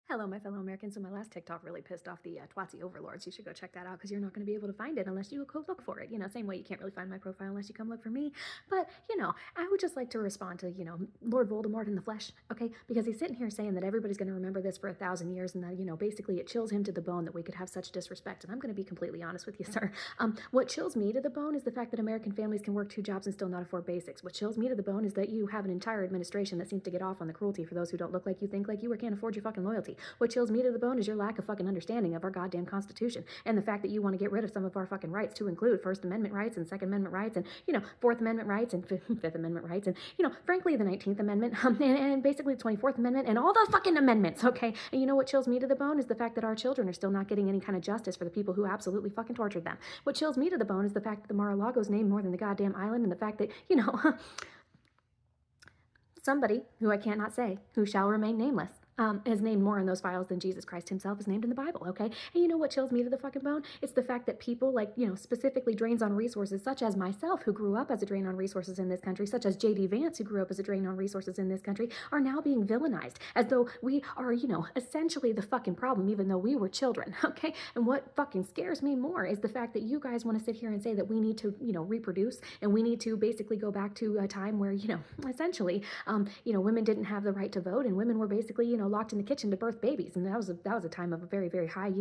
Hello, my fellow Americans. So my last TikTok really pissed off the Twatzy overlords. You should go check that out because you're not going to be able to find it unless you go look for it. Same way you can't really find my profile unless you come look for me. But, I would just like to respond to, Lord Voldemort in the flesh, okay? Because he's sitting here saying that everybody's going to remember this for 1,000 years and that, basically it chills him to the bone that we could have such disrespect. And I'm going to be completely honest with you, sir. What chills me to the bone is the fact that American families can work 2 jobs and still not afford basics. What chills me to the bone is that you have an entire administration that seems to get off on the cruelty for those who don't look like you, think like you, or can't afford your fucking loyalty. What chills me to the bone is your lack of fucking understanding of our goddamn Constitution and the fact that you want to get rid of some of our fucking rights to include First Amendment rights and Second Amendment rights and, Fourth Amendment rights and Fifth Amendment rights and, frankly, the 19th Amendment and basically the 24th Amendment and all the fucking amendments, okay? And you know what chills me to the bone is the fact that our children are still not getting any kind of justice for the people who absolutely fucking tortured them. What chills me to the bone is the fact that the Mar-a-Lago's named more than the goddamn island and the fact that, somebody who I can't not say, who shall remain nameless, is named more in those files than Jesus Christ himself is named in the Bible, okay? And you know what chills me to the fucking bone? It's the fact that people specifically drains on resources, such as myself, who grew up as a drain on resources in this country, such as J.D. Vance, who grew up as a drain on resources in this country, are now being villainized as though we are, essentially the fucking problem, even though we were children, okay? And what fucking scares me more is the fact that you guys want to sit here and say that we need to, reproduce and we need to basically go back to a time where, essentially, women didn't have the right to vote and women were basically, locked in the kitchen to birth babies. And that was a time of a very, very high,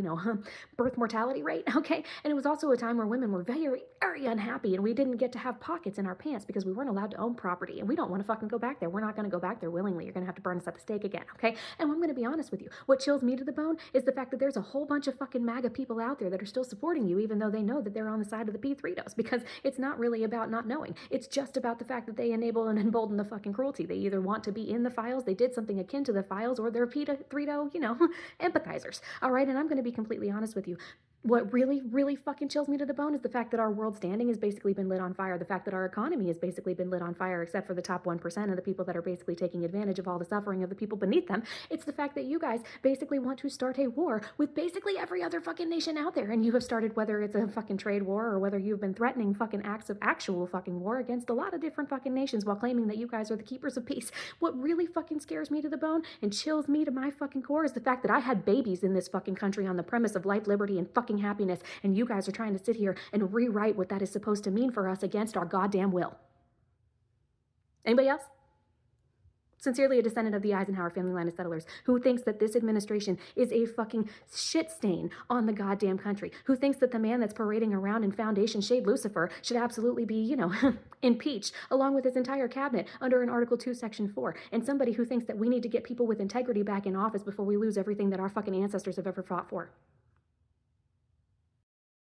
birth mortality rate, okay? And it was also a time where women were very, very unhappy and we didn't get to have pockets in our pants because we weren't allowed to own property. And we don't want to fucking go back there. We're not going to go back there willingly. You're going to have to burn us at the stake again, okay? And I'm going to be honest with you. What chills me to the bone is the fact that there's a whole bunch of fucking MAGA people out there that are still supporting you, even though they know that they're on the side of the P3dos, because it's not really about not knowing. It's just about the fact that they enable and embolden the fucking cruelty. They either want to be in the files, they did something akin to the files, or they're P3do, empathizers. All right, and I'm going to be completely honest with you. What really, really fucking chills me to the bone is the fact that our world standing has basically been lit on fire. The fact that our economy has basically been lit on fire, except for the top 1% of the people that are basically taking advantage of all the suffering of the people beneath them. It's the fact that you guys basically want to start a war with basically every other fucking nation out there. And you have started, whether it's a fucking trade war or whether you've been threatening fucking acts of actual fucking war against a lot of different fucking nations while claiming that you guys are the keepers of peace. What really fucking scares me to the bone and chills me to my fucking core is the fact that I had babies in this fucking country on the premise of life, liberty, and fucking happiness, and you guys are trying to sit here and rewrite what that is supposed to mean for us against our goddamn will. Anybody else? Sincerely, a descendant of the Eisenhower family line of settlers who thinks that this administration is a fucking shit stain on the goddamn country, who thinks that the man that's parading around in foundation shade Lucifer should absolutely be, impeached along with his entire cabinet under an Article 2, Section 4, and somebody who thinks that we need to get people with integrity back in office before we lose everything that our fucking ancestors have ever fought for.